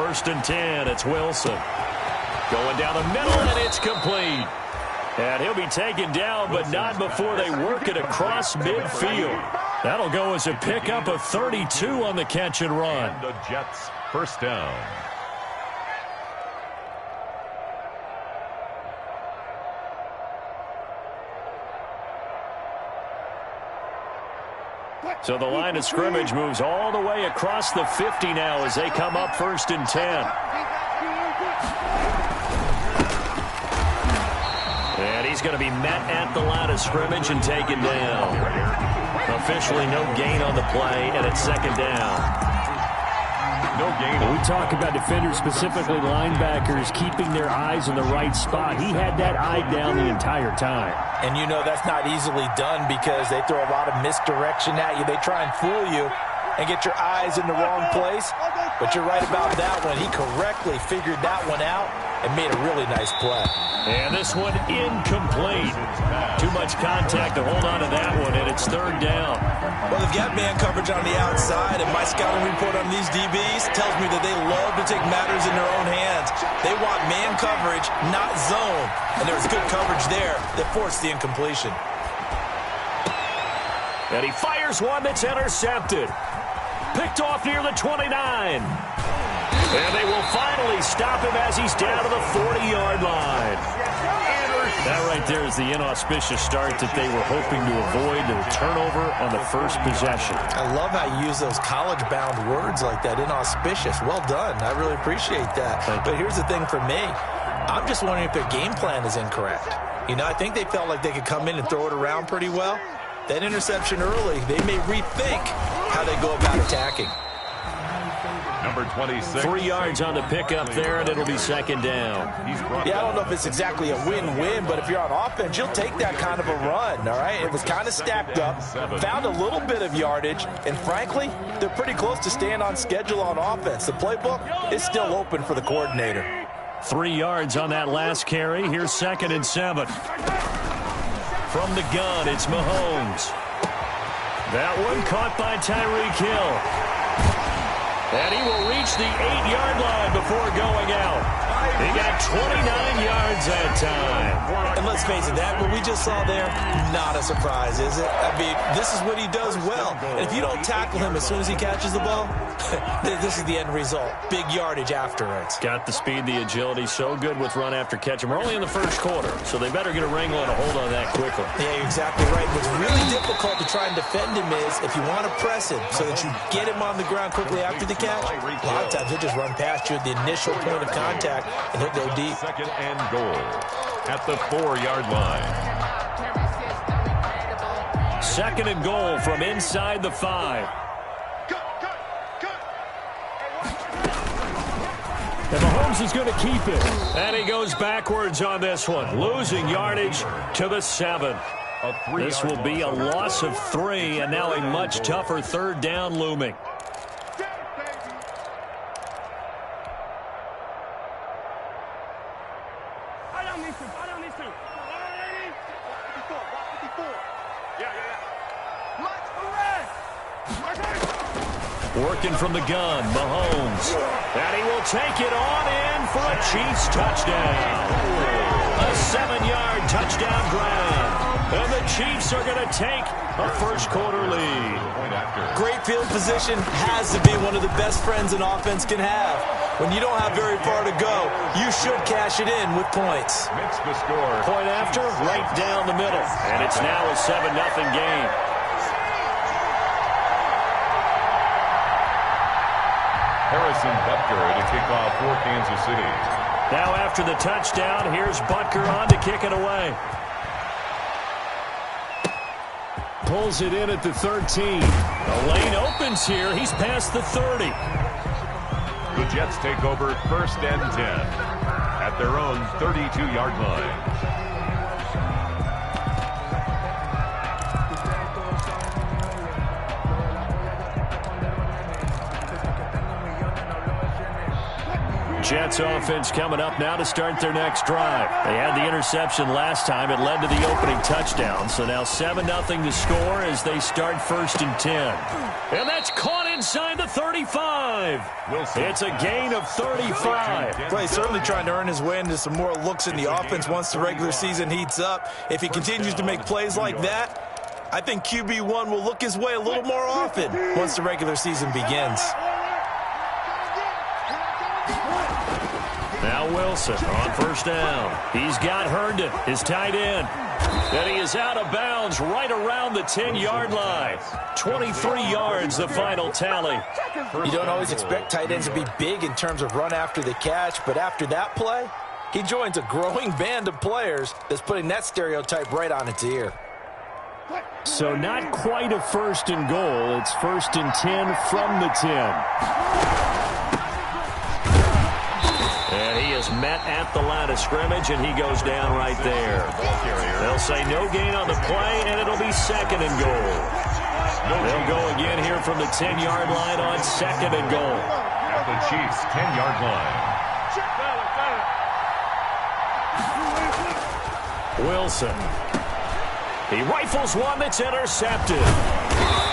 first and 10. It's Wilson. Going down the middle, and it's complete. And he'll be taken down, but not before they work it across midfield. That'll go as a pickup of 32 on the catch and run. And the Jets first down. So the line of scrimmage moves all the way across the 50 now as they come up first and 10. And he's going to be met at the line of scrimmage and taken down. Officially no gain on the play, and it's second down. No gain. We talk about defenders, specifically linebackers, keeping their eyes in the right spot. He had that eye down the entire time. And you know that's not easily done because they throw a lot of misdirection at you. They try and fool you and get your eyes in the wrong place. But you're right about that one. He correctly figured that one out and made a really nice play. And this one incomplete. Too much contact to hold on to that one, and it's third down. Well, they've got man coverage on the outside, and my scouting report on these DBs tells me that they love to take matters in their own hands. They want man coverage, not zone. And there was good coverage there that forced the incompletion. And he fires one that's intercepted. Picked off near the 29. And they will finally stop him as he's down to the 40-yard line. That right there is the inauspicious start that they were hoping to avoid, the turnover on the first possession. I love how you use those college-bound words like that, inauspicious. Well done. I really appreciate that. But here's the thing for me. I'm just wondering if their game plan is incorrect. You know, I think they felt like they could come in and throw it around pretty well. That interception early, they may rethink how they go about attacking. Number 26. 3 yards on the pickup there, and it'll be second down. Yeah, I don't know if it's exactly a win-win, but if you're on offense, you'll take that kind of a run, all right? It was kind of stacked up, found a little bit of yardage, and frankly, they're pretty close to staying on schedule on offense. The playbook is still open for the coordinator. 3 yards on that last carry. Here's second and 7. From the gun, it's Mahomes. That one caught by Tyreek Hill. And he will reach the 8-yard line before going out. He got 29 yards that time. And let's face it, that what we just saw there, not a surprise, is it? I mean, this is what he does well. And if you don't tackle him as soon as he catches the ball, this is the end result. Big yardage afterwards. Got the speed, the agility, so good with run after catch. And we're only in the first quarter, so they better get a wrangle and a hold on that quickly. Yeah, you're exactly right. What's really difficult to try and defend him is if you want to press him so that you get him on the ground quickly after the catch, a lot of times he'll just run past you at the initial point of contact and he'll go deep. Second and goal at the 4-yard line. Second and goal from inside the 5. And Mahomes is going to keep it. And he goes backwards on this one, losing yardage to the 7. This will be a loss of 3, and now a much tougher third down looming. Working from the gun, Mahomes. And he will take it on in for a Chiefs touchdown. A 7-yard touchdown grab. And the Chiefs are going to take a first quarter lead. Great field position has to be one of the best friends an offense can have. When you don't have very far to go, you should cash it in with points. Makes the score. Point after, right down the middle. And it's now a 7-0 game. Harrison Butker to kick off for Kansas City. Now after the touchdown, here's Butker on to kick it away. Pulls it in at the 13. The lane opens here. He's past the 30. The Jets take over first and 10 at their own 32-yard line. Jets offense coming up now to start their next drive. They had the interception last time. It led to the opening touchdown. So now 7-0 to score as they start 1st and 10. And that's caught inside the 35. It's a gain of 35. Well, he's certainly trying to earn his way into some more looks in the offense once the regular season heats up. If he continues to make plays like that, I think QB1 will look his way a little more often once the regular season begins. Now Wilson on 1st down. He's got Herndon, his tight end. And he is out of bounds right around the 10-yard line. 23 yards, the final tally. You don't always expect tight ends to be big in terms of run after the catch, but after that play, he joins a growing band of players that's putting that stereotype right on its ear. So not quite a 1st and goal. It's 1st and 10 from the 10. And he is met at the line of scrimmage, and he goes down right there. They'll say no gain on the play, and it'll be 2nd and goal. They'll go again here from the 10-yard line on 2nd and goal. At the Chiefs' 10-yard line. Wilson. He rifles one that's intercepted.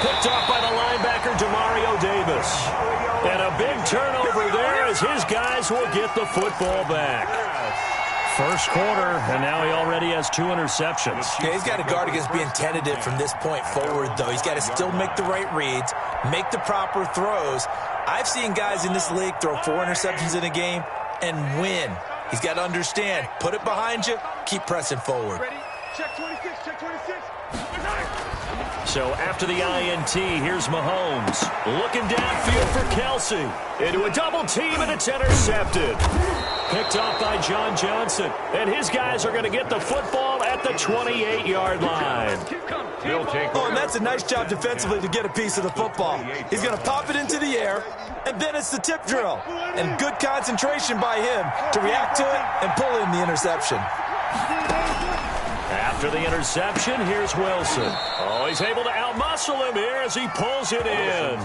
Picked off by the linebacker, Demario Davis. And a big turnover there as his guys will get the football back. First quarter, and now he already has 2 interceptions. Yeah, he's got to guard against being tentative from this point forward, though. He's got to still make the right reads, make the proper throws. I've seen guys in this league throw 4 interceptions in a game and win. He's got to understand, put it behind you, keep pressing forward. Ready? Check 26, check 26. So after the INT, here's Mahomes. Looking downfield for Kelsey. Into a double team, and it's intercepted. Picked off by John Johnson. And his guys are going to get the football at the 28-yard line. Oh, and that's a nice job defensively to get a piece of the football. He's going to pop it into the air, and then it's the tip drill. And good concentration by him to react to it and pull in the interception. After the interception, here's Wilson. Oh, he's able to outmuscle him here as he pulls it in.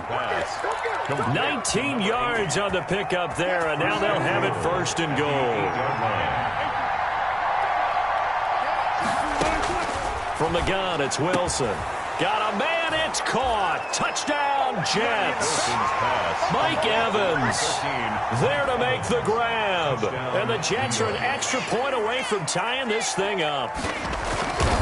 19 yards on the pickup there, and now they'll have it 1st and goal. From the gun, it's Wilson. Got a man, it's caught. Touchdown, Jets. Mike Evans there to make the grab. And the Jets are an extra point away from tying this thing up.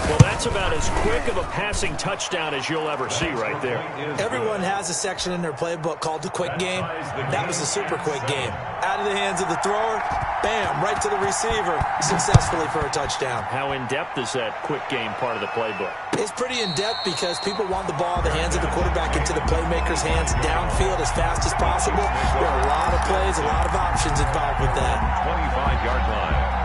Well, that's about as quick of a passing touchdown as you'll ever see right there. Everyone has a section in their playbook called the quick game. That was a super quick game. Out of the hands of the thrower, bam, right to the receiver, successfully for a touchdown. How in-depth is that quick game part of the playbook? It's pretty in-depth because people want the ball in the hands of the quarterback into the playmaker's hands downfield as fast as possible. There are a lot of plays, a lot of options involved with that. 25-yard line.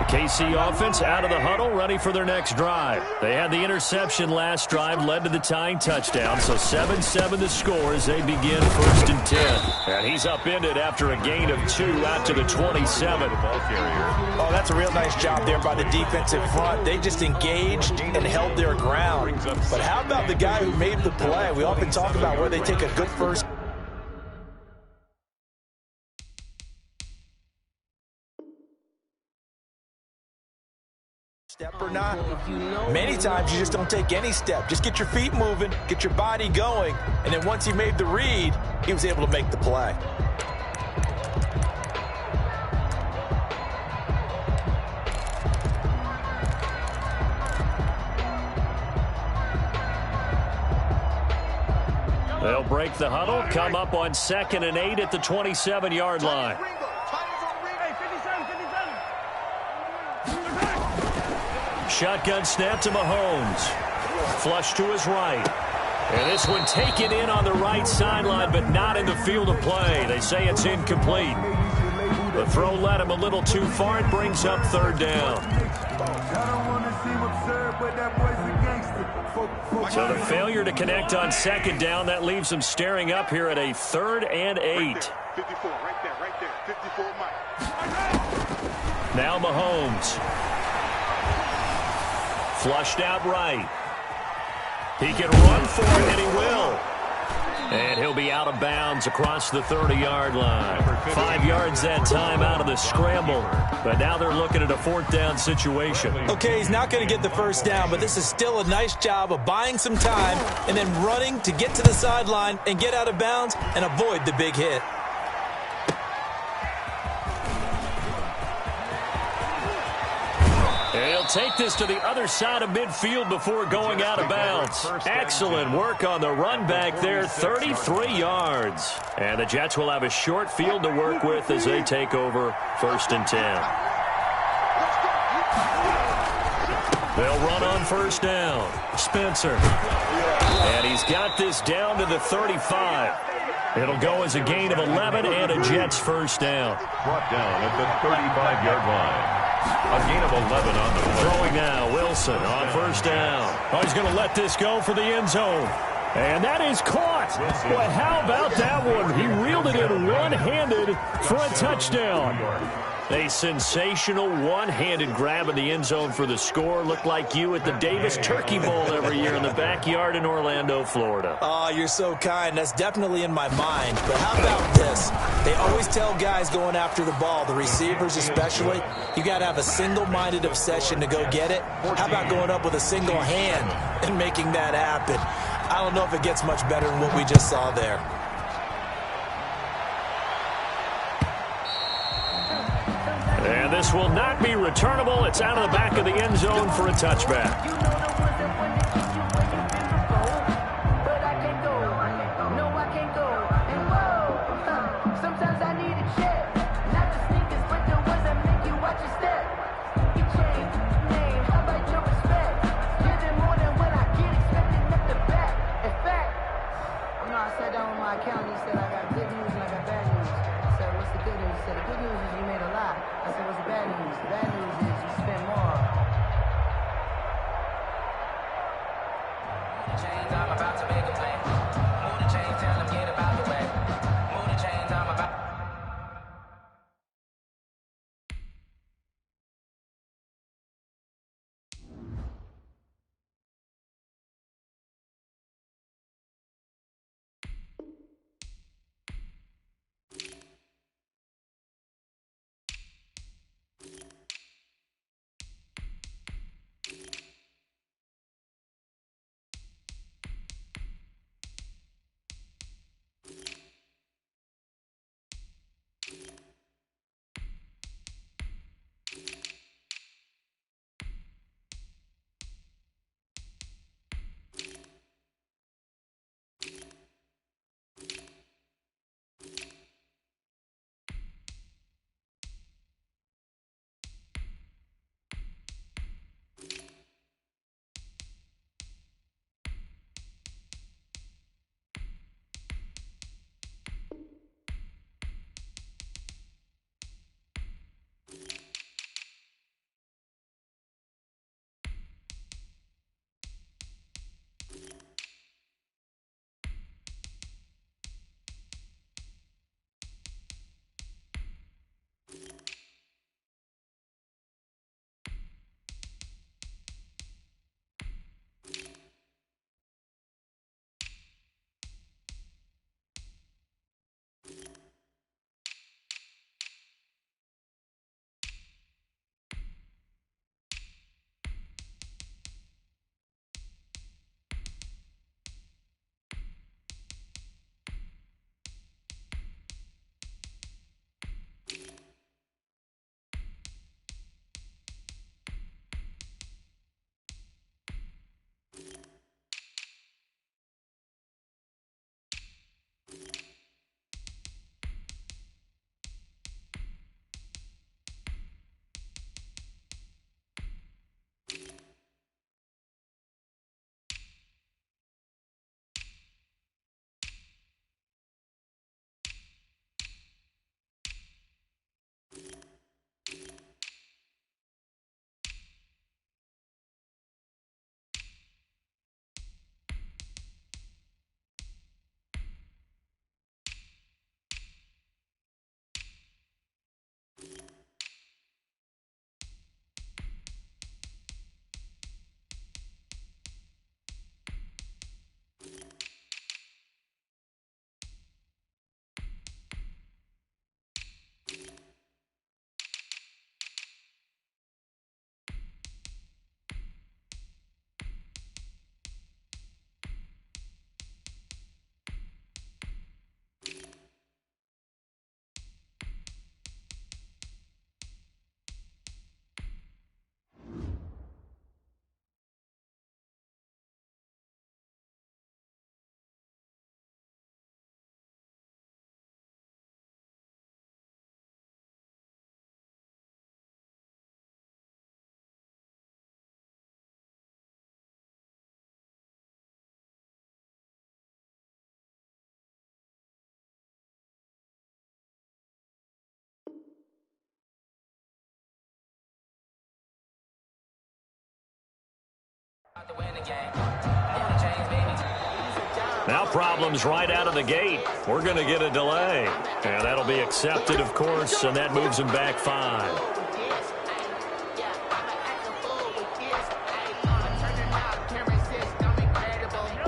KC offense out of the huddle, ready for their next drive. They had the interception last drive, led to the tying touchdown, so 7-7 the score as they begin 1st and 10. And he's upended after a gain of 2 out to the 27. Oh, that's a real nice job there by the defensive front. They just engaged and held their ground. But how about the guy who made the play? We often talk about where they take a good first step or not. Many times you just don't take any step. Just get your feet moving, get your body going, and then once he made the read, he was able to make the play. They'll break the huddle, come up on 2nd and 8 at the 27-yard line. Shotgun snap to Mahomes. Flush to his right. And this one taken in on the right sideline, but not in the field of play. They say it's incomplete. The throw led him a little too far. It brings up 3rd down. So the failure to connect on 2nd down, that leaves them staring up here at a 3rd and 8. 54, right there. 54, Mike. Now Mahomes. Flushed out right. He can run for it, and he will. And he'll be out of bounds across the 30-yard line. 5 yards that time out of the scramble. But now they're looking at a 4th down situation. Okay, he's not going to get the first down, but this is still a nice job of buying some time and then running to get to the sideline and get out of bounds and avoid the big hit. He'll take this to the other side of midfield before going out of bounds. Excellent work on the run back there, 33 yards. And the Jets will have a short field to work with as they take over 1st and 10. They'll run on 1st down. Spencer. And he's got this down to the 35. It'll go as a gain of 11 and a Jets 1st down. Brought down at the 35-yard line. A gain of 11 on the play. Throwing now, Wilson on 1st down. Oh, he's going to let this go for the end zone. And that is caught. Boy, how about that one? He reeled it in one-handed for a touchdown. A sensational one-handed grab in the end zone for the score. Looked like you at the Davis Turkey Bowl every year in the backyard in Orlando, Florida. Oh, you're so kind. That's definitely in my mind. But how about this? They always tell guys going after the ball, the receivers especially, you got to have a single-minded obsession to go get it. How about going up with a single hand and making that happen? I don't know if it gets much better than what we just saw there. And this will not be returnable. It's out of the back of the end zone for a touchback. Now problems right out of the gate. We're going to get a delay. And that'll be accepted, of course, and that moves him back 5.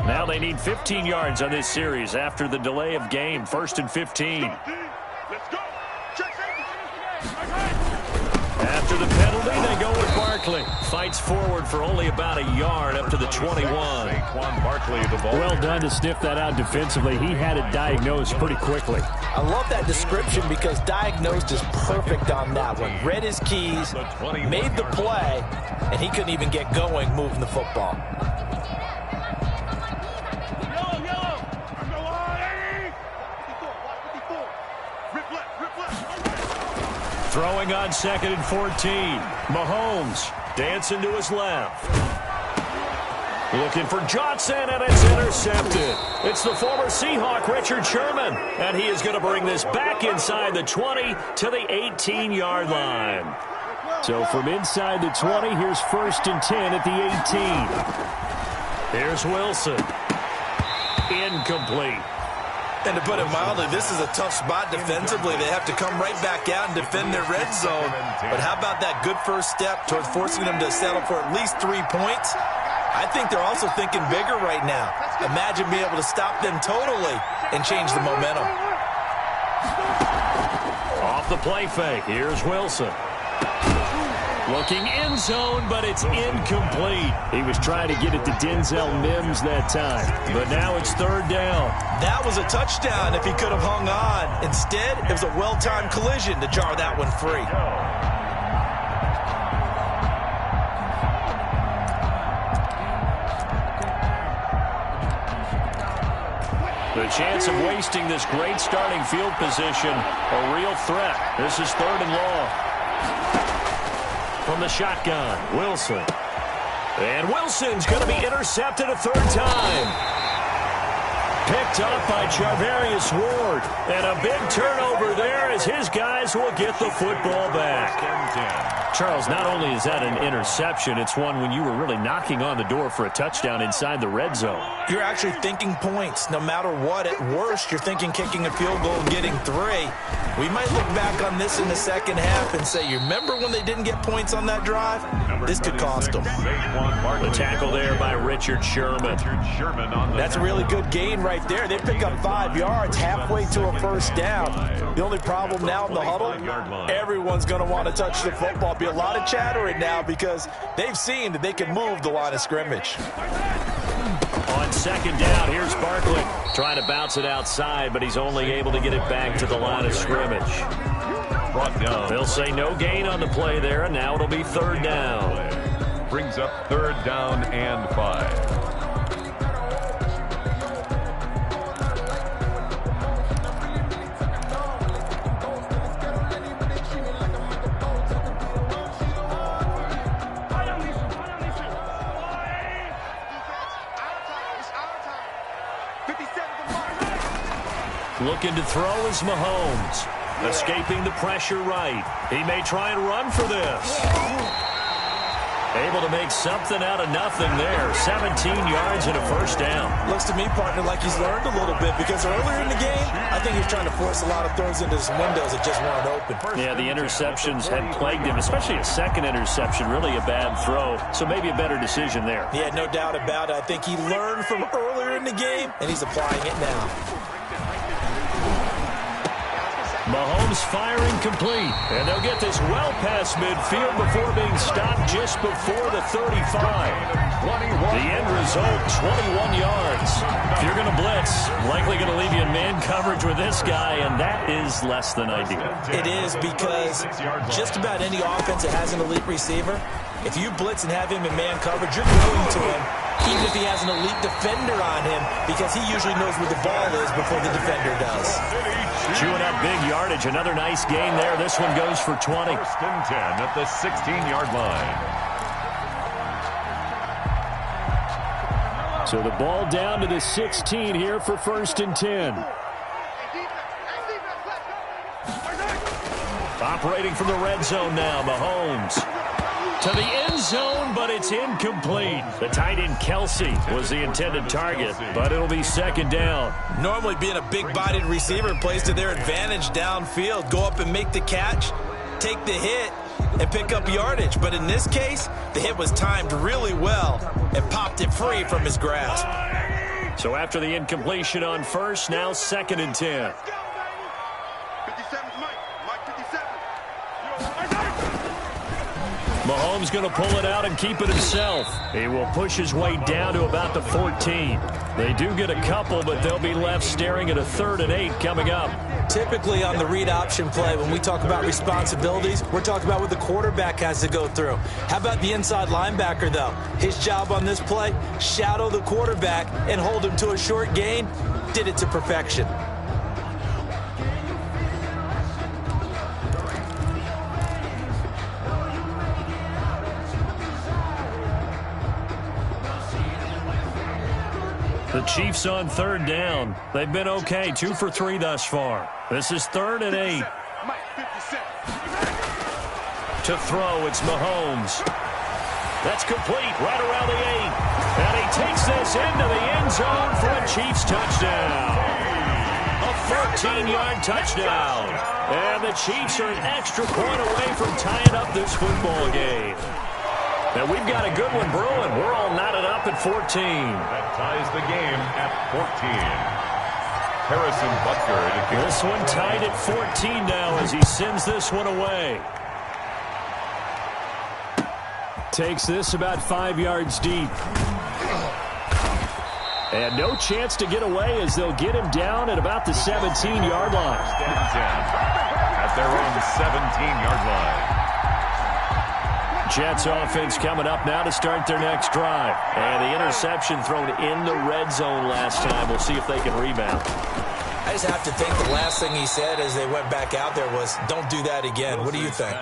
Now they need 15 yards on this series after the delay of game. 1st and 15. After the penalty, they go with Barkley. Fights forward for only about a yard up to the 21. Well done to sniff that out defensively. He had it diagnosed pretty quickly. I love that description because diagnosed is perfect on that one. Read his keys, made the play, and he couldn't even get going moving the football. Throwing on 2nd and 14. Mahomes dancing to his left. Looking for Johnson, and it's intercepted. It's the former Seahawk, Richard Sherman, and he is going to bring this back inside the 20 to the 18-yard line. So from inside the 20, here's 1st and 10 at the 18. Here's Wilson. Incomplete. And to put it mildly, this is a tough spot defensively. They have to come right back out and defend their red zone. But how about that good first step towards forcing them to settle for at least 3 points? I think they're also thinking bigger right now. Imagine being able to stop them totally and change the momentum. Off the play fake, here's Wilson. Looking end zone, but it's incomplete. He was trying to get it to Denzel Mims that time. But now it's 3rd down. That was a touchdown if he could have hung on. Instead, it was a well-timed collision to jar that one free. The chance of wasting this great starting field position, a real threat. This is 3rd and long. From the shotgun, Wilson. And Wilson's going to be intercepted a 3rd time. Picked up by Charvarius Ward. And a big turnover there as his guys will get the football back. Charles, not only is that an interception, it's one when you were really knocking on the door for a touchdown inside the red zone. You're actually thinking points. No matter what, at worst, you're thinking kicking a field goal and getting 3. We might look back on this in the second half and say, you remember when they didn't get points on that drive? This could cost them. The tackle there by Richard Sherman. That's a really good gain right there. They pick up 5 yards halfway to a 1st down. The only problem now in the huddle, everyone's going to want to touch the football. Be a lot of chattering now because they've seen that they can move the line of scrimmage. On 2nd down, here's Barkley. Trying to bounce it outside, but he's only able to get it back to the line of scrimmage. They'll say no gain on the play there, and now it'll be 3rd down. Brings up 3rd down and 5. Looking to throw is Mahomes. Escaping the pressure right. He may try and run for this. Able to make something out of nothing there. 17 yards and a 1st down. Looks to me, partner, like he's learned a little bit because earlier in the game, I think he was trying to force a lot of throws into some windows that just weren't open. Yeah, the interceptions had plagued him, especially a 2nd interception. Really a bad throw, so maybe a better decision there. Yeah, no doubt about it. I think he learned from earlier in the game, and he's applying it now. Mahomes firing complete. And they'll get this well past midfield before being stopped just before the 35. The end result, 21 yards. If you're going to blitz, likely going to leave you in man coverage with this guy, and that is less than ideal. It is because just about any offense that has an elite receiver, if you blitz and have him in man coverage, you're going to him, even if he has an elite defender on him, because he usually knows where the ball is before the defender does. Chewing up big yardage. Another nice gain there. This one goes for 20. 1st and 10 at the 16-yard line. So the ball down to the 16 here for 1st and 10. Operating from the red zone now, Mahomes. To the end zone, but it's incomplete. The tight end Kelsey was the intended target, but it'll be second down. Normally being a big-bodied receiver plays to their advantage downfield. Go up and make the catch, take the hit, and pick up yardage. But in this case, the hit was timed really well and popped it free from his grasp. So after the incompletion on first, now second and 10. 57's Mike. Mike 57. Mahomes going to pull it out and keep it himself. He will push his way down to about the 14. They do get a couple, but they'll be left staring at a 3rd and 8 coming up. Typically on the read option play, when we talk about responsibilities, we're talking about what the quarterback has to go through. How about the inside linebacker, though? His job on this play, shadow the quarterback and hold him to a short gain. Did it to perfection. The Chiefs on 3rd down. They've been okay, 2 for 3 thus far. This is 3rd and 8. Mike 57. To throw, it's Mahomes. That's complete right around the 8. And he takes this into the end zone for a Chiefs touchdown. A 14-yard touchdown. And the Chiefs are an extra point away from tying up this football game. And we've got a good one brewing. We're all knotted up at 14. That ties the game at 14. Harrison Butker. This one tied at 14 now as he sends this one away. Takes this about 5 yards deep. And no chance to get away as they'll get him down at about the 17-yard line. At their own 17-yard line. Jets offense coming up now to start their next drive. And the interception thrown in the red zone last time. We'll see if they can rebound. I just have to think the last thing he said as they went back out there was, don't do that again. What do you think?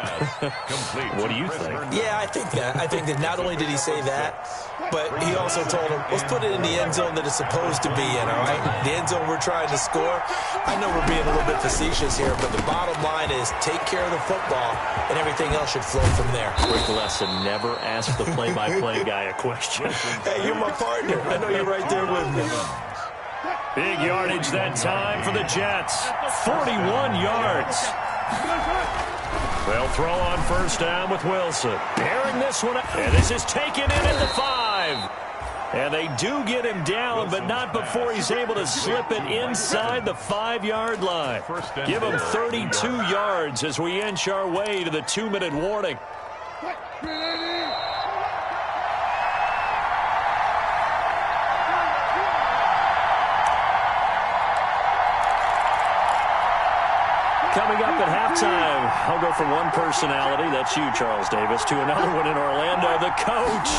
What do you think? Yeah, I think that. I think that not only did he say that, but he also told him, let's put it in the end zone that it's supposed to be in, all right? The end zone we're trying to score. I know we're being a little bit facetious here, but the bottom line is take care of the football, and everything else should flow from there. Quick lesson, never ask the play-by-play guy a question. Hey, you're my partner. I know you're right there with me. Big yardage that time for the Jets. 41 yards. They'll throw on first down with Wilson. Bearing this one up. And this is taken in at the 5. And they do get him down, but not before he's able to slip it inside the 5-yard line. Give him 32 yards as we inch our way to the 2-minute warning. Coming up at halftime, I'll go from one personality, that's you, Charles Davis, to another one in Orlando, the coach.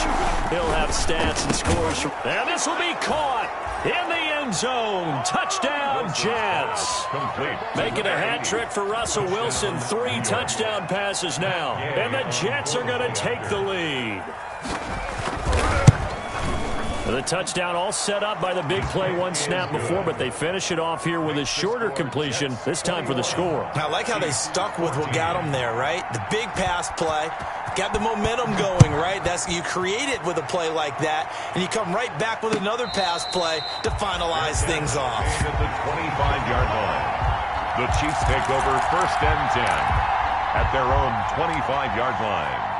He'll have stats and scores. And this will be caught in the end zone. Touchdown, Jets. Making a hat trick for Russell Wilson. 3 touchdown passes now. And the Jets are going to take the lead. The touchdown all set up by the big play one snap before, but they finish it off here with a shorter completion, this time for the score. I like how they stuck with what got them there, right? The big pass play, got the momentum going, right? You create it with a play like that, and you come right back with another pass play to finalize things off. At the 25-yard line, the Chiefs take over first and 10 at their own 25-yard line.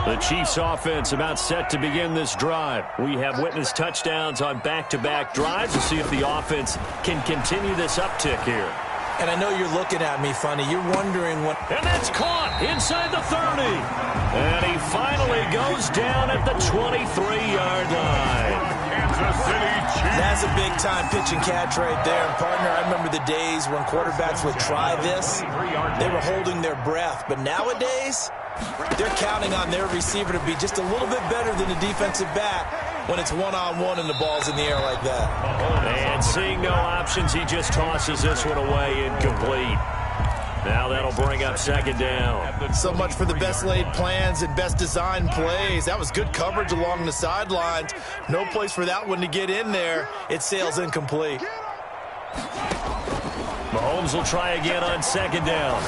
The Chiefs offense about set to begin this drive. We have witnessed touchdowns on back-to-back drives. We'll see if the offense can continue this uptick here. And I know you're looking at me funny. You're wondering what... And that's caught inside the 30. And he finally goes down at the 23-yard line. Kansas City Chiefs. That's a big-time pitch and catch right there. And, partner, I remember the days when quarterbacks would try this. They were holding their breath. But nowadays... they're counting on their receiver to be just a little bit better than the defensive back when it's one-on-one and the ball's in the air like that. And seeing no options, he just tosses this one away incomplete. Now that'll bring up second down. So much for the best laid plans and best designed plays. That was good coverage along the sidelines. No place for that one to get in there. It sails incomplete. Mahomes Mahomes will try again on second down.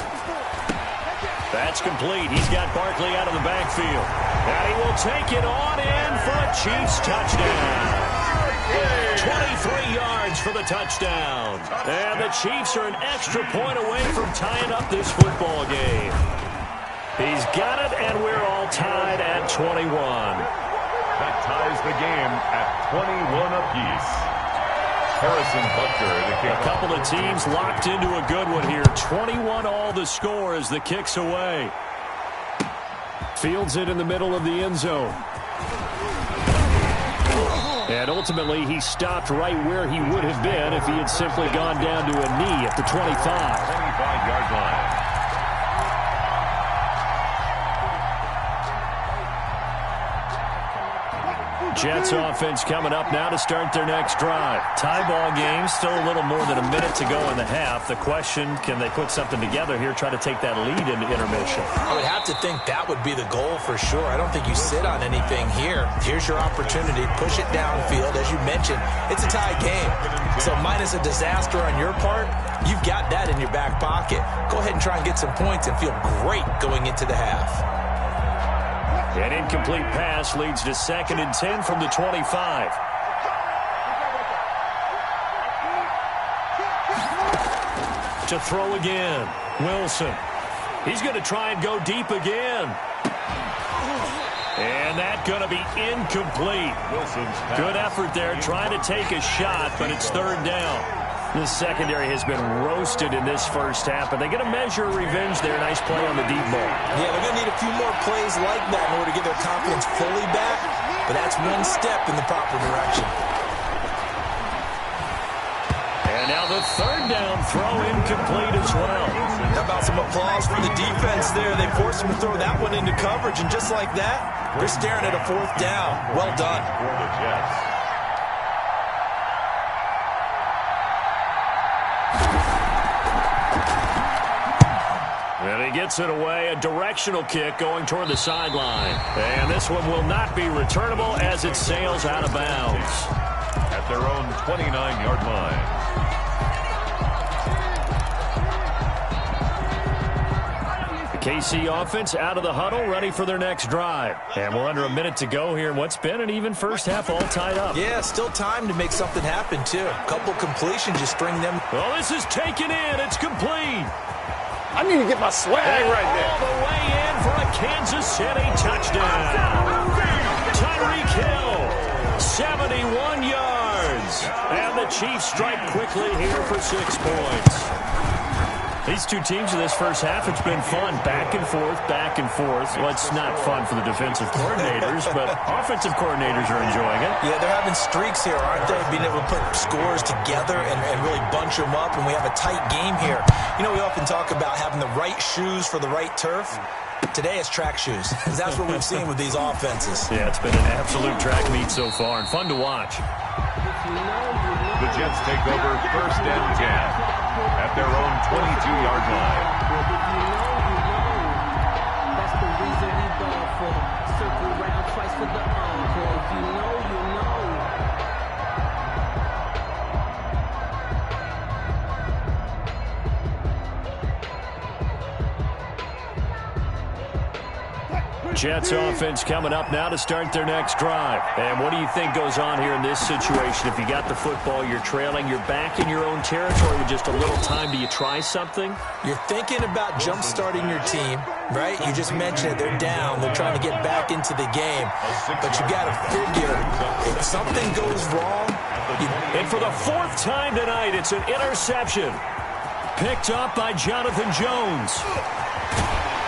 That's complete. He's got Barkley out of the backfield. And he will take it on in for a Chiefs touchdown. 23 yards for the touchdown. And the Chiefs are an extra point away from tying up this football game. He's got it, and we're all tied at 21. That ties the game at 21 apiece. Harrison Butker to kick off. A couple of teams locked into a good one here. 21 all the score as the kick's away. Fields it in the middle of the end zone. And ultimately, he stopped right where he would have been if he had simply gone down to a knee at the 25. 25-yard line. Jets offense coming up now to start their next drive. Tie ball game, still a little more than a minute to go in the half. The question, can they put something together here, try to take that lead into intermission? I would have to think that would be the goal for sure. I don't think you sit on anything here. Here's your opportunity. Push it downfield. As you mentioned, it's a tie game. So minus a disaster on your part, you've got that in your back pocket. Go ahead and try and get some points and feel great going into the half. An incomplete pass leads to 2nd and 10 from the 25. To throw again. Wilson. He's going to try and go deep again. And that's going to be incomplete. Wilson's pass. Good effort there trying to take a shot, but it's 3rd down. This secondary has been roasted in this first half, but they get a measure of revenge there. Nice play on the deep ball. Yeah, they're going to need a few more plays like that in order to get their confidence fully back, but that's one step in the proper direction. And now the 3rd down throw incomplete as well. How about some applause for the defense there? They forced him to throw that one into coverage, and just like that, they're staring at a 4th down. Well done. For the Jets. And he gets it away, a directional kick going toward the sideline. And this one will not be returnable as it sails out of bounds. At their own 29-yard line. KC offense out of the huddle, ready for their next drive. And we're under a minute to go here in what's been an even first half, all tied up. Yeah, still time to make something happen, too. A couple completions, just string them. Well, this is taken in. It's complete. I need to get my swag right there. All the way in for a Kansas City touchdown. Tyreek Hill, 71 yards. And the Chiefs strike quickly here for 6 points. These two teams in this first half, it's been fun. Back and forth, back and forth. Well, it's not fun for the defensive coordinators, but offensive coordinators are enjoying it. Yeah, they're having streaks here, aren't they? Being able to put scores together and really bunch them up, and we have a tight game here. You know, we often talk about having the right shoes for the right turf. Today it's track shoes, because that's what we've seen with these offenses. Yeah, it's been an absolute track meet so far, and fun to watch. The Jets take over 1st and 10 at their own 22-yard line. That's the reason we ball for. Circle round twice for the encore. If you know, you know. Jets offense coming up now to start their next drive. And what do you think goes on here in this situation? If you got the football, you're trailing, you're back in your own territory with just a little time. Do you try something? You're thinking about jump-starting your team, right? You just mentioned it. They're down. They're trying to get back into the game. But you got to figure if something goes wrong. And for the 4th time tonight, it's an interception. Picked up by Jonathan Jones.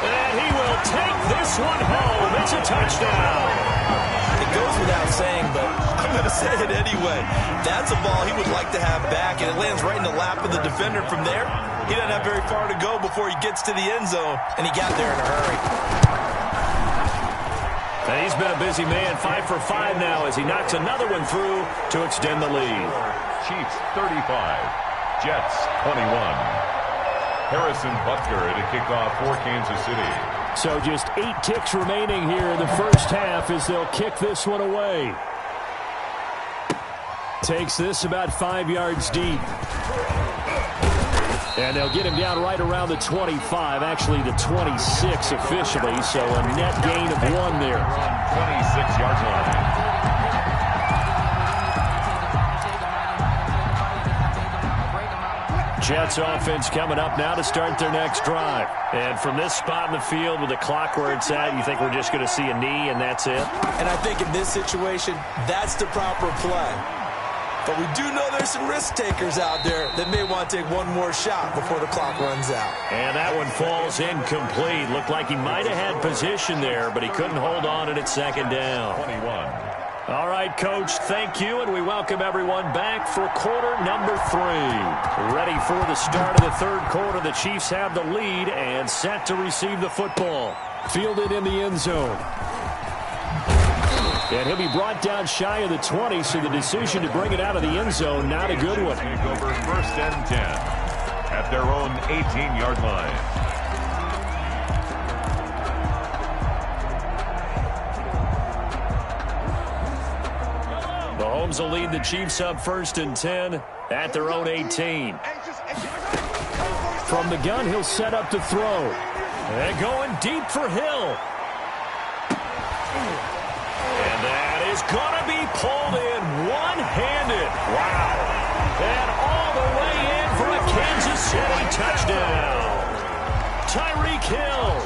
And he will take this one home. It's a touchdown. It goes without saying, but I'm going to say it anyway. That's a ball he would like to have back, and it lands right in the lap of the defender from there. He doesn't have very far to go before he gets to the end zone, and he got there in a hurry. And he's been a busy man, 5 for 5 now as he knocks another one through to extend the lead. Chiefs 35, Jets 21. Harrison Butker to kick off for Kansas City. So just 8 ticks remaining here in the first half as they'll kick this one away. Takes this about 5 yards deep. And they'll get him down right around the 25, actually the 26 officially, so a net gain of 1 there. 26-yard line. Jets offense coming up now to start their next drive. And from this spot in the field with the clock where it's at, you think we're just going to see a knee and that's it? And I think in this situation, that's the proper play. But we do know there's some risk takers out there that may want to take one more shot before the clock runs out. And that one falls incomplete. Looked like he might have had position there, but he couldn't hold on and it's second down. 21. All right, Coach, thank you, and we welcome everyone back for quarter number 3. Ready for the start of the third quarter. The Chiefs have the lead and set to receive the football. Fielded in the end zone. And he'll be brought down shy of the 20, so the decision to bring it out of the end zone, not a good one. Take over first and 10 at their own 18-yard line. Mahomes will lead the Chiefs up first and 10 at their own 18. From the gun, he'll set up to throw. And going deep for Hill. And that is going to be pulled in one-handed. Wow. And all the way in for a Kansas City touchdown. Tyreek Hill,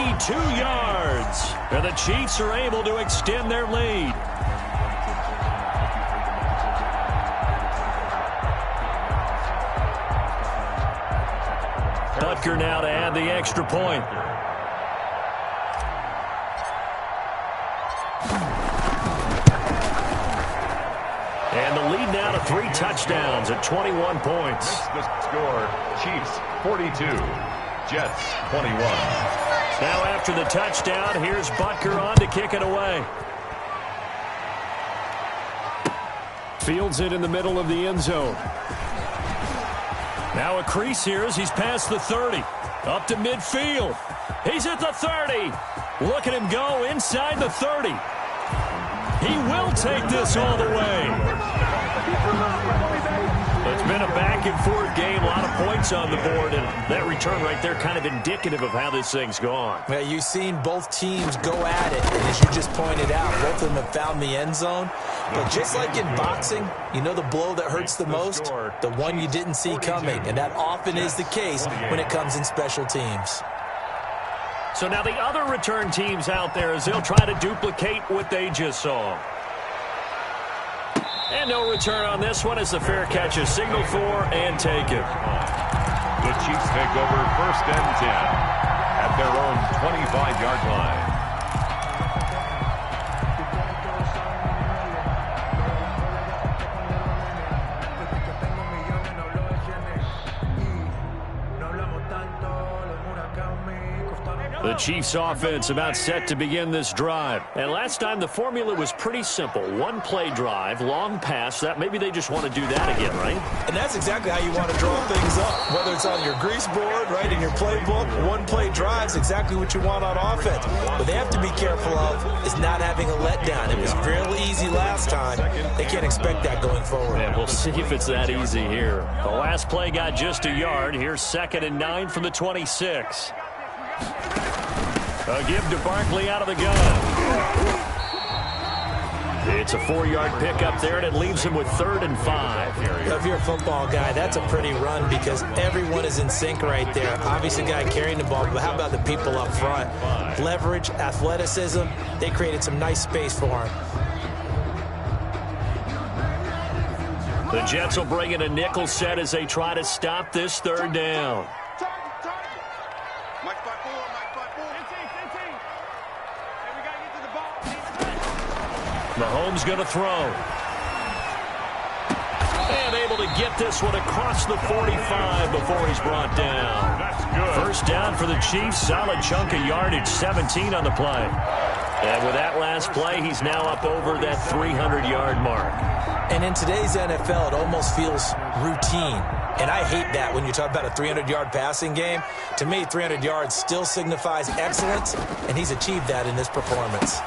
82 yards. And the Chiefs are able to extend their lead. Butker now to add the extra point. And the lead now to 3 touchdowns at 21 points. The score, Chiefs 42, Jets 21. Now after the touchdown, here's Butker on to kick it away. Fields it in the middle of the end zone. Now a crease here as he's past the 30. Up to midfield. He's at the 30. Look at him go inside the 30. He will take this all the way. It's been a back-and-forth game, a lot of points on the board, and that return right there kind of indicative of how this thing's gone. Yeah, you've seen both teams go at it, and as you just pointed out, both of them have found the end zone. But just like in boxing, you know the blow that hurts the most? The one you didn't see coming, and that often is the case when it comes in special teams. So now the other return teams out there as they'll try to duplicate what they just saw. And no return on this one as the fair catch is signaled for and taken. The Chiefs take over first and 10 at their own 25-yard line. The Chiefs offense about set to begin this drive. And last time the formula was pretty simple. One play drive, long pass. That maybe they just want to do that again, right? And that's exactly how you want to draw things up. Whether it's on your grease board, right, in your playbook, one play drive is exactly what you want on offense. What they have to be careful of is not having a letdown. It was real easy last time. They can't expect that going forward. And we'll see if it's that easy here. The last play got just a yard. Here's 2nd and 9 from the 26. A give to Barkley out of the gun. It's a 4-yard pickup there, and it leaves him with 3rd and 5. If you're a football guy, that's a pretty run because everyone is in sync right there. Obviously, the guy carrying the ball, but how about the people up front? Leverage, athleticism, they created some nice space for him. The Jets will bring in a nickel set as they try to stop this 3rd down. Mahomes going to throw. And able to get this one across the 45 before he's brought down. That's good. First down for the Chiefs. Solid chunk of yardage, 17 on the play. And with that last play, he's now up over that 300-yard mark. And in today's NFL, it almost feels routine. And I hate that when you talk about a 300-yard passing game. To me, 300 yards still signifies excellence, and he's achieved that in this performance.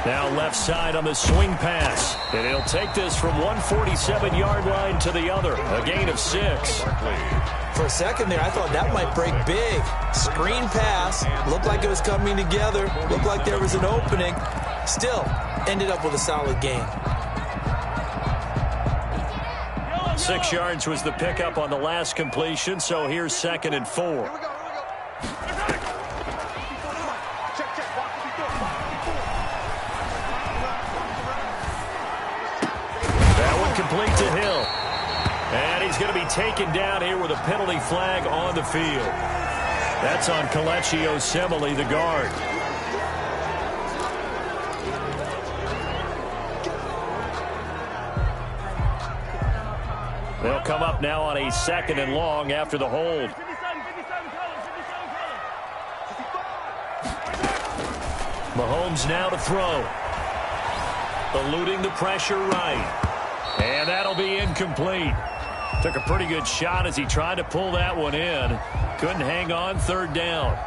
Now left side on the swing pass. And he'll take this from 147-yard line to the other. A gain of 6. For a second there, I thought that might break big. Screen pass. Looked like it was coming together. Looked like there was an opening. Still, ended up with a solid gain. 6 yards was the pickup on the last completion, so here's 2nd and 4. That one complete to Hill. And he's going to be taken down here with a penalty flag on the field. That's on Kelechi Osemele, the guard. They'll come up now on a 2nd and long after the hold. Mahomes now to throw. Eluding the pressure right. And that'll be incomplete. Took a pretty good shot as he tried to pull that one in. Couldn't hang on, 3rd down.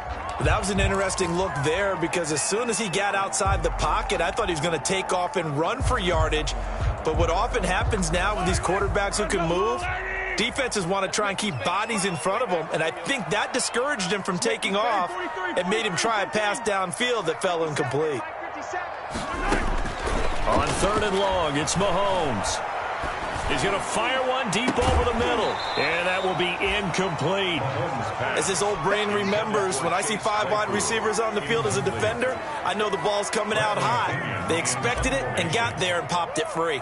That was an interesting look there because as soon as he got outside the pocket, I thought he was going to take off and run for yardage. But what often happens now with these quarterbacks who can move, defenses want to try and keep bodies in front of them, and I think that discouraged him from taking off and made him try a pass downfield that fell incomplete. On 3rd and long, it's Mahomes. He's going to fire one deep over the middle, and that will be incomplete. As his old brain remembers, when I see 5 wide receivers on the field as a defender, I know the ball's coming out high. They expected it and got there and popped it free.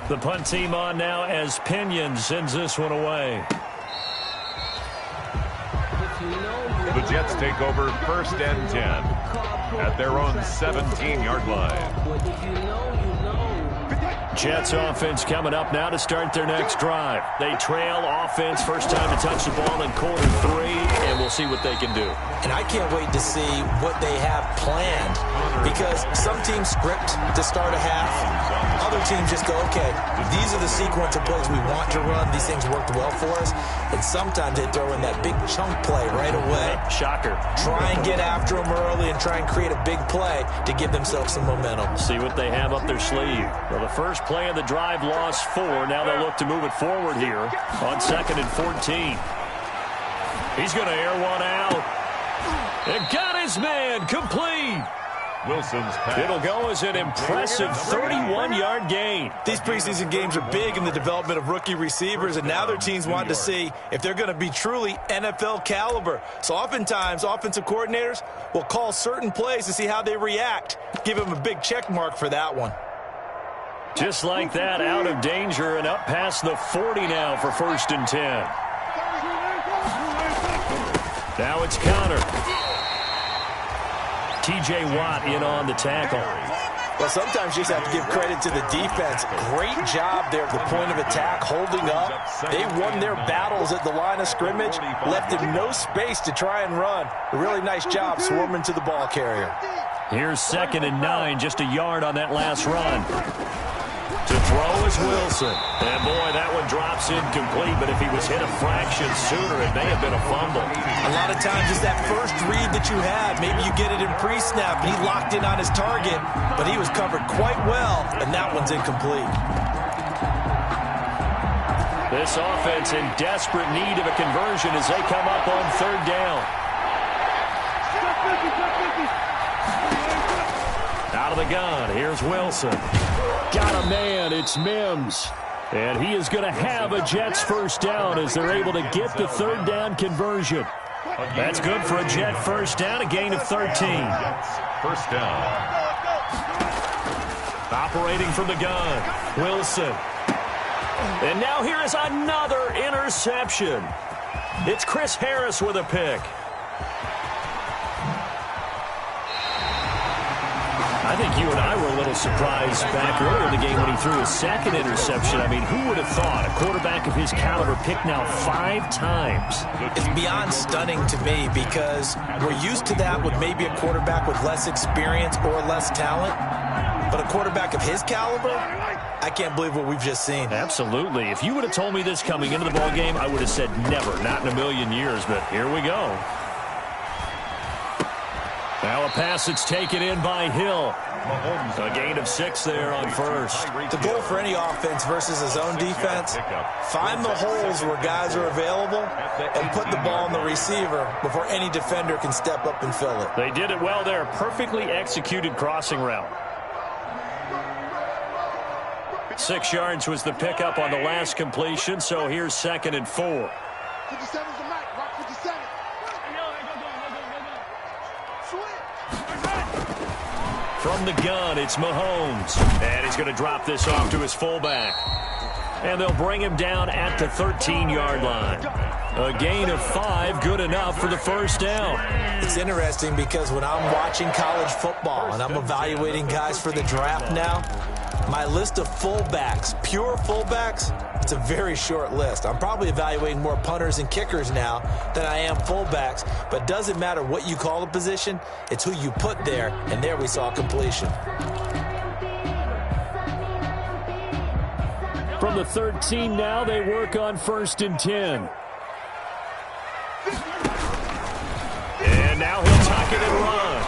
The punt team on now as Pinion sends this one away. The Jets take over 1st and 10 at their own 17-yard line. Jets offense coming up now to start their next drive. They trail offense, first time to touch the ball in quarter 3, and we'll see what they can do. And I can't wait to see what they have planned because some teams script to start a half. Other teams just go, okay, these are the sequence of plays we want to run. These things worked well for us. And sometimes they throw in that big chunk play right away. Shocker. Try and get after them early and try and create a big play to give themselves some momentum. See what they have up their sleeve. Well, the first play of the drive lost 4. Now they'll look to move it forward here on 2nd and 14. He's going to air one out. And got his man complete. Wilson's pass. It'll go as an impressive 31-yard gain. These preseason games are big in the development of rookie receivers, and now their teams want to see if they're going to be truly NFL caliber. So oftentimes, offensive coordinators will call certain plays to see how they react. Give them a big check mark for that one. Just like that, out of danger and up past the 40 now for 1st and 10. Now it's Connor. T.J. Watt in on the tackle. Well, sometimes you just have to give credit to the defense. Great job there at the point of attack, holding up. They won their battles at the line of scrimmage, left him no space to try and run. A really nice job swarming to the ball carrier. Here's 2nd and 9, just a yard on that last run. To throw is Wilson. And boy, that one drops incomplete, but if he was hit a fraction sooner, it may have been a fumble. A lot of times it's that first read that you have. Maybe you get it in pre-snap, and he locked in on his target, but he was covered quite well, and that one's incomplete. This offense in desperate need of a conversion as they come up on 3rd down. Out of the gun, here's Wilson. Got a man, it's Mims. And he is going to have a Jets first down as they're able to get the 3rd down conversion. That's good for a Jet first down, a gain of 13. First down. Operating from the gun, Wilson. And now here is another interception. It's Chris Harris with a pick. I think you and I were a little surprised back earlier in the game when he threw his 2nd interception. I mean, who would have thought a quarterback of his caliber picked now 5 times? It's beyond stunning to me because we're used to that with maybe a quarterback with less experience or less talent. But a quarterback of his caliber, I can't believe what we've just seen. Absolutely. If you would have told me this coming into the ballgame, I would have said never, not in a million years. But here we go. Now a pass that's taken in by Hill. A gain of 6 there on first. The goal for any offense versus his own defense, find the holes where guys are available and put the ball on the receiver before any defender can step up and fill it. They did it well there. Perfectly executed crossing route. 6 yards was the pickup on the last completion, so here's 2nd and 4. 57's the mic. Rock 57. From the gun, it's Mahomes. And he's going to drop this off to his fullback. And they'll bring him down at the 13-yard line. A gain of 5, good enough for the first down. It's interesting because when I'm watching college football and I'm evaluating guys for the draft now, my list of fullbacks, pure fullbacks, it's a very short list. I'm probably evaluating more punters and kickers now than I am fullbacks, but it doesn't matter what you call a position, it's who you put there, and there we saw completion. From the 13 now, they work on 1st and 10. And now he'll tuck it and run.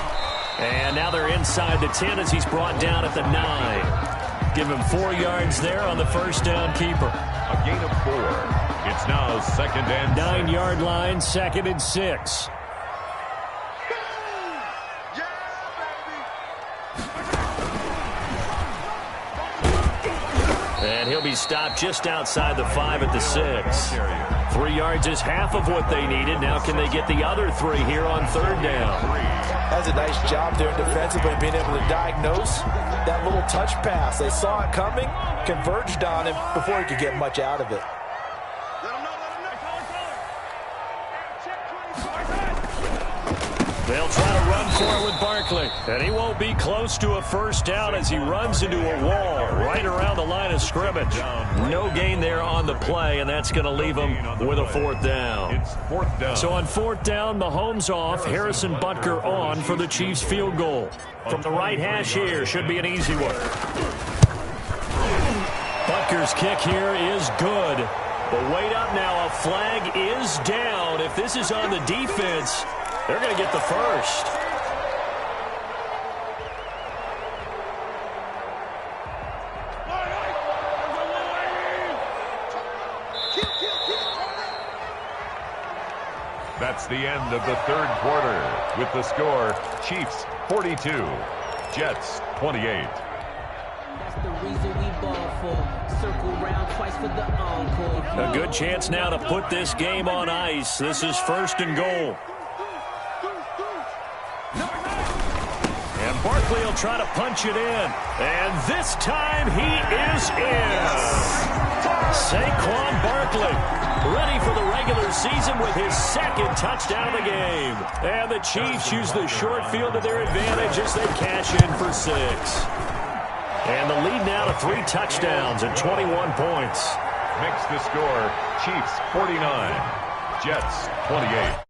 And now they're inside the 10 as he's brought down at the 9. Give him 4 yards there on the first down keeper. A gain of 4. It's now 2nd and 9-yard line, 2nd and 6. And he'll be stopped just outside the 5 at the 6. 3 yards is half of what they needed. Now can they get the other 3 here on 3rd down? That's a nice job there defensively, being able to diagnose that little touch pass. They saw it coming, converged on him before he could get much out of it. They'll try to run for it with Barkley. And he won't be close to a first down as he runs into a wall right around the line of scrimmage. No gain there on the play, and that's going to leave him with a 4th down. It's 4th down. So on 4th down, Mahomes off, Harrison Butker on for the Chiefs field goal. From the right hash here, should be an easy one. Butker's kick here is good. But wait up now, a flag is down. If this is on the defense, they're going to get the first. That's the end of the 3rd quarter. With the score, Chiefs 42, Jets 28. That's the reason we ball for. Circle round twice for the encore. A good chance now to put this game on ice. This is 1st and goal. And Barkley will try to punch it in. And this time he is in. Saquon Barkley ready for the regular season with his 2nd touchdown of the game. And the Chiefs use the short field to their advantage as they cash in for 6. And the lead now to 3 touchdowns at 21 points. Makes the score, Chiefs 49, Jets 28.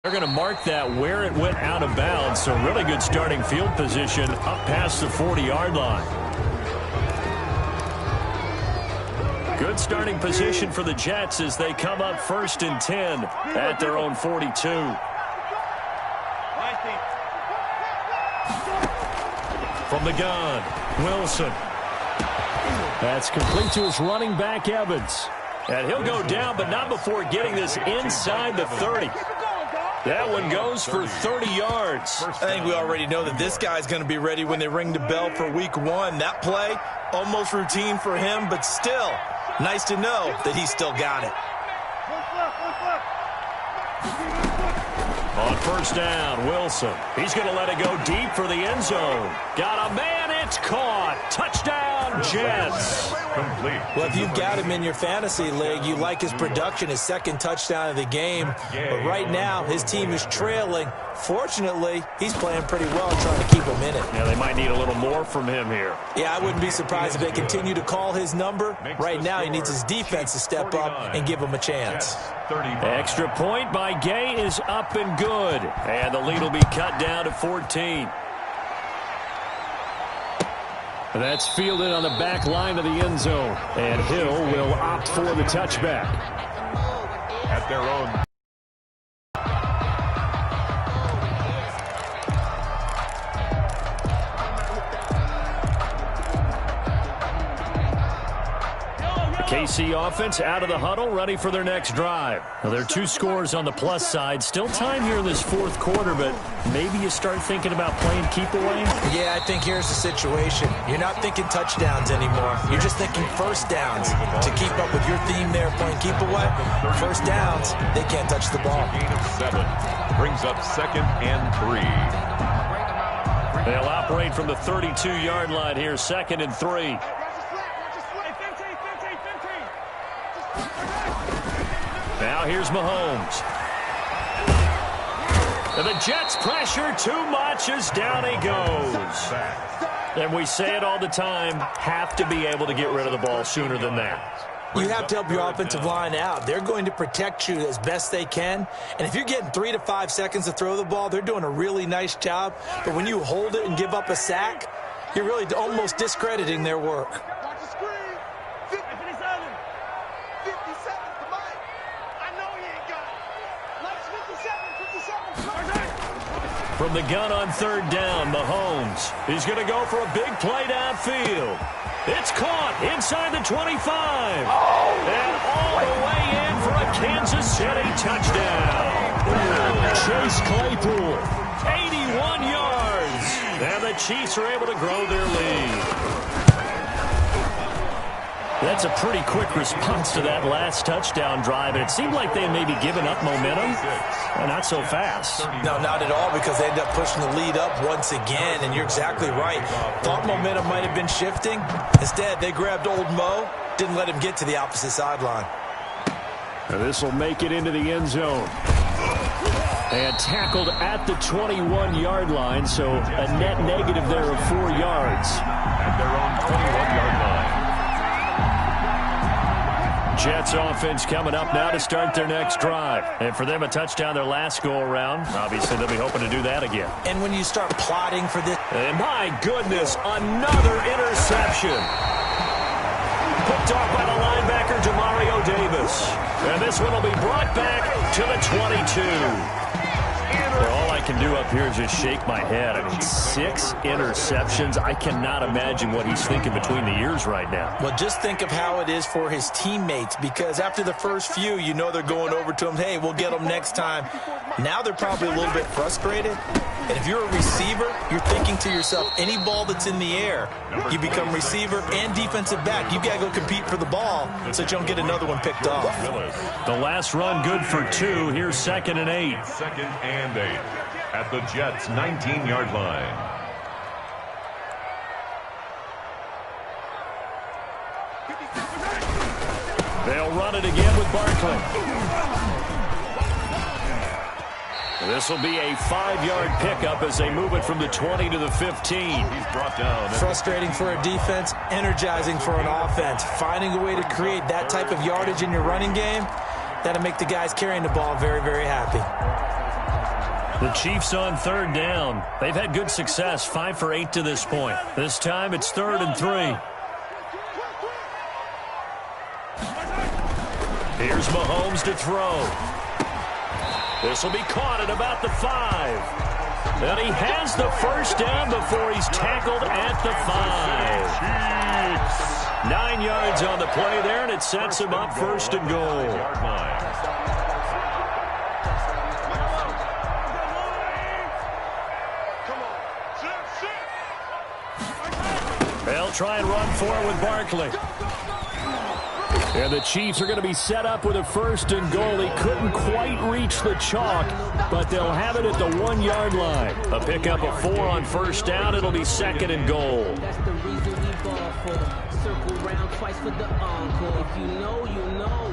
They're going to mark that where it went out of bounds, so really good starting field position up past the 40-yard line. Good starting position for the Jets as they come up 1st and 10 at their own 42. From the gun, Wilson. That's complete to his running back, Evans. And he'll go down, but not before getting this inside the 30. That one goes for 30 yards. I think we already know that this guy's going to be ready when they ring the bell for week 1. That play, almost routine for him, but still nice to know that he's still got it. On 1st down, Wilson. He's going to let it go deep for the end zone. Got a man, it's caught. Touchdown, Jets. Complete. Well, if you've got him in your fantasy league, you like his production, his 2nd touchdown of the game. But right now, his team is trailing. Fortunately, he's playing pretty well and trying to keep him in it. Yeah, they might need a little more from him here. Yeah, I wouldn't be surprised if they continue to call his number. Right now, he needs his defense to step up and give him a chance. Extra point by Gay is up and good. And the lead will be cut down to 14. That's fielded on the back line of the end zone. And Hill will opt for the touchback. at their own. KC offense out of the huddle, ready for their next drive. Now, there are 2 scores on the plus side. Still time here in this 4th quarter, but maybe you start thinking about playing keep away? Yeah, I think here's the situation. You're not thinking touchdowns anymore. You're just thinking first downs. To keep up with your theme there, playing keep away, first downs, they can't touch the ball. Gain of 7 brings up 2nd and 3. They'll operate from the 32-yard line here, 2nd and 3. Now here's Mahomes. And the Jets pressure too much as down he goes. And we say it all the time, have to be able to get rid of the ball sooner than that. You have to help your offensive line out. They're going to protect you as best they can. And if you're getting 3 to 5 seconds to throw the ball, they're doing a really nice job. But when you hold it and give up a sack, you're really almost discrediting their work. Watch the screen. 57. 57. Come on. I know he ain't got it. Let's 57. 57. From the gun on 3rd down, Mahomes. He's going to go for a big play downfield. It's caught inside the 25. And all the way in for a Kansas City touchdown. Chase Claypool, 81 yards. And the Chiefs are able to grow their lead. That's a pretty quick response to that last touchdown drive. And it seemed like they may be giving up momentum. Well, not so fast. No, not at all, because they ended up pushing the lead up once again. And you're exactly right. Thought momentum might have been shifting. Instead, they grabbed old Mo, didn't let him get to the opposite sideline. This will make it into the end zone. And tackled at the 21-yard line, so a net negative there of 4 yards. At their own 21-yard line. Jets offense coming up now to start their next drive. And for them, a touchdown their last go-around. Obviously, they'll be hoping to do that again. And when you start plotting for this... And my goodness, another interception. Picked off by the linebacker, Demario Davis. And this one will be brought back to the 22. All I can do up here is just shake my head. I mean, 6 interceptions. I cannot imagine what he's thinking between the ears right now. Well, just think of how it is for his teammates, because after the first few, you know they're going over to him, hey, we'll get them next time. Now they're probably a little bit frustrated. And if you're a receiver, you're thinking to yourself, any ball that's in the air, you become receiver and defensive back. You got to go compete for the ball so that you don't get another one picked off. The last run good for 2. Here's 2nd and 8. 2nd and 8 at the Jets' 19-yard line. They'll run it again with Barkley. This will be a 5-yard pickup as they move it from the 20 to the 15. He's brought down. Frustrating for a defense, energizing for an offense. Finding a way to create that type of yardage in your running game, that'll make the guys carrying the ball very, very happy. The Chiefs on 3rd down. They've had good success, 5 for 8 to this point. This time it's 3rd and 3. Here's Mahomes to throw. This will be caught at about the 5. And he has the first down before he's tackled at the 5. 9 yards on the play there, and it sets him up 1st and goal. They'll try and run for it with Barkley. And the Chiefs are going to be set up with a 1st and goal. He couldn't quite reach the chalk, but they'll have it at the 1-yard line. A pickup of 4 on 1st down. It'll be 2nd and goal. That's the reason we ball for. Circle round twice for the encore. If you know, you know.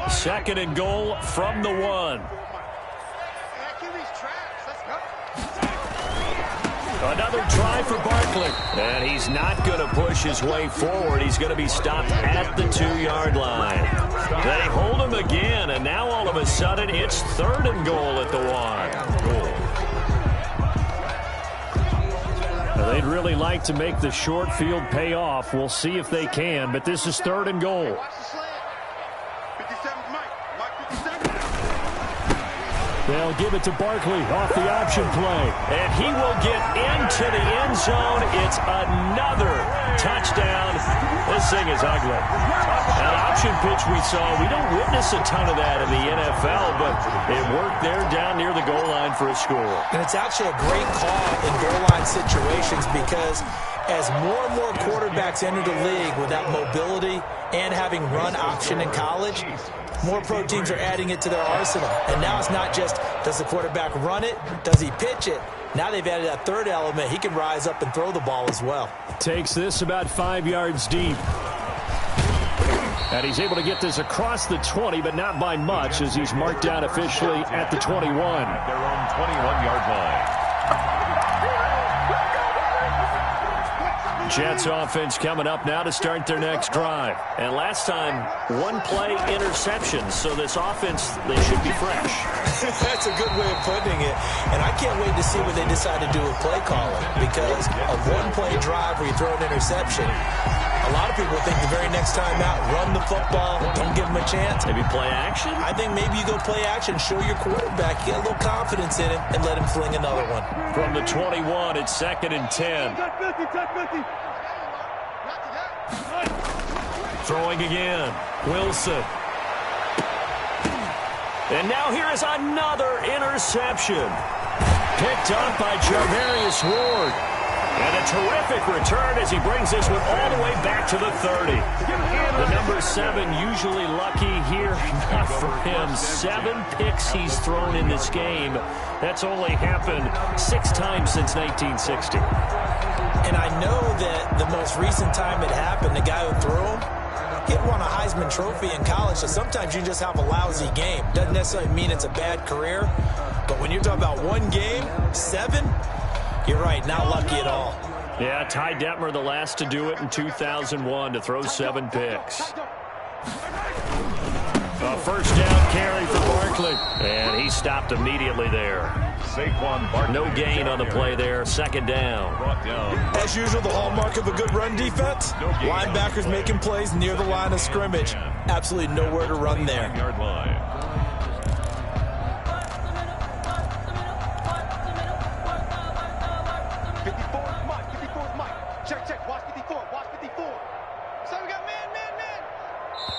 Second and goal from the 1. Another try for Barkley. And he's not going to push his way forward. He's going to be stopped at the 2-yard line. They hold him again, and now all of a sudden it's 3rd and goal at the 1. Well, they'd really like to make the short field pay off. We'll see if they can, but this is 3rd and goal. Watch the slant. 57's Mike. Mike 57. They'll give it to Barkley off the option play. And he will get into the end zone. It's another touchdown. This thing is ugly. An option pitch we saw. We don't witness a ton of that in the NFL, but it worked there down near the goal line for a score. And it's actually a great call in goal line situations because as more and more quarterbacks enter the league with that mobility and having run option in college, more pro teams are adding it to their arsenal. And now it's not just, does the quarterback run it? Does he pitch it? Now they've added that third element. He can rise up and throw the ball as well. Takes this about 5 yards deep. And he's able to get this across the 20, but not by much, as he's marked down officially at the 21. At their own 21-yard line. Jets offense coming up now to start their next drive. And last time, 1-play interception. So this offense, they should be fresh. That's a good way of putting it. And I can't wait to see what they decide to do with play calling. Because a 1-play drive where you throw an interception, a lot of people think the very next time out, run the football, don't give them a chance. Maybe play action? I think maybe you go play action, show your quarterback, get a little confidence in him, and let him fling another one. From the 21, it's 2nd and 10. Throwing again. Wilson. And now here is another interception. Picked up by Jarvarius Ward. And a terrific return as he brings this one all the way back to the 30. The number 7 usually lucky here. Not for him. 7 picks he's thrown in this game. That's only happened 6 times since 1960. And I know that the most recent time it happened, the guy who threw him, he won a Heisman Trophy in college, so sometimes you just have a lousy game. Doesn't necessarily mean it's a bad career, but when you're talking about one game, 7, you're right, not lucky at all. Yeah, Ty Detmer, the last to do it in 2001, to throw 7 picks. A first down carry for Barkley, and he stopped immediately there. Saquon Barkley. No gain on the play there, 2nd down. As usual, the hallmark of a good run defense, linebackers making plays near the line of scrimmage. Absolutely nowhere to run there. Yard line.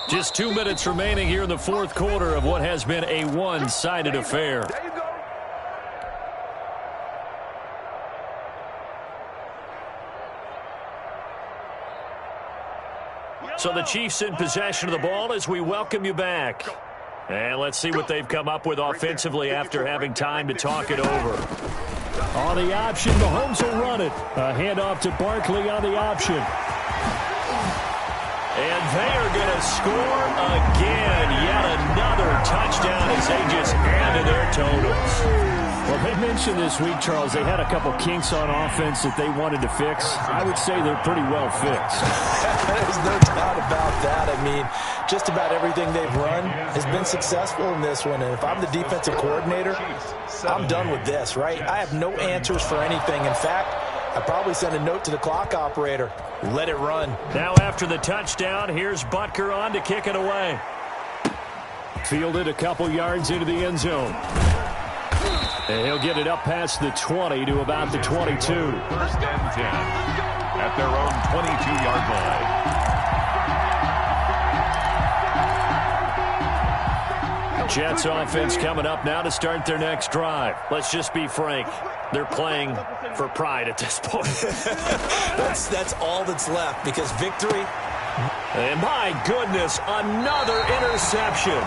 Just 2 minutes remaining here in the 4th quarter of what has been a one-sided affair. There you go. So the Chiefs in possession of the ball as we welcome you back. And let's see what they've come up with offensively after having time to talk it over. On the option, Mahomes will run it. A handoff to Barkley on the option. And they are going to score again. Yet another touchdown as they just add to their totals. Well, they mentioned this week, Charles, they had a couple kinks on offense that they wanted to fix. I would say they're pretty well fixed. There's no doubt about that. I mean, just about everything they've run has been successful in this one. And if I'm the defensive coordinator, I'm done with this, right? I have no answers for anything. In fact, I probably send a note to the clock operator. Let it run. Now after the touchdown, here's Butker on to kick it away. Fielded a couple yards into the end zone. And he'll get it up past the 20 to about the 22. 1st and 10 at their own 22-yard line. Jets offense coming up now to start their next drive. Let's just be frank. They're playing for pride at this point. That's all that's left because victory. And my goodness, another interception.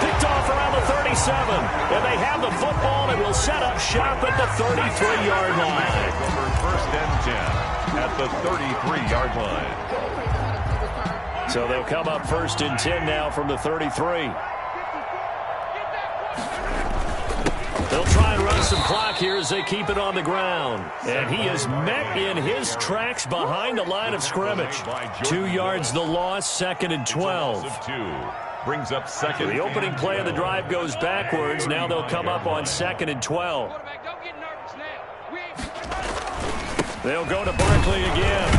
Picked off around the 37. And they have the football and will set up shop at the 33-yard line. Over 1st and 10 at the 33-yard line. So they'll come up 1st and 10 now from the 33. They'll try and run some clock here as they keep it on the ground. And he is met in his tracks behind the line of scrimmage. 2 yards the loss, 2nd and 12. Brings up 2nd. The opening play of the drive goes backwards. Now they'll come up on 2nd and 12. They'll go to Barkley again.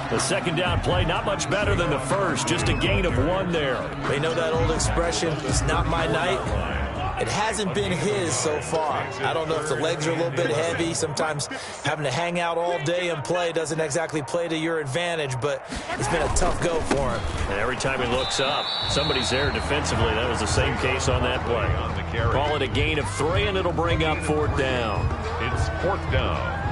The second down play, not much better than the first, just a gain of 1 there. They know that old expression, it's not my night. It hasn't been his so far. I don't know if the legs are a little bit heavy. Sometimes having to hang out all day and play doesn't exactly play to your advantage, but it's been a tough go for him. And every time he looks up, somebody's there defensively. That was the same case on that play. Call it a gain of 3, and it'll bring up 4th down. It's 4th down.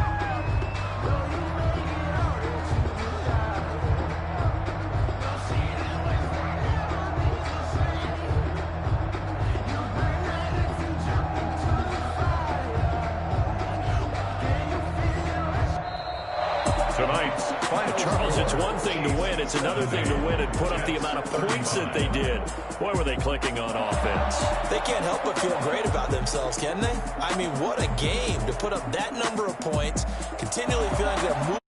Charles, it's one thing to win. It's another thing to win and put up the amount of points that they did. Boy, were they clicking on offense. They can't help but feel great about themselves, can they? I mean, what a game to put up that number of points, continually feeling like they're moving.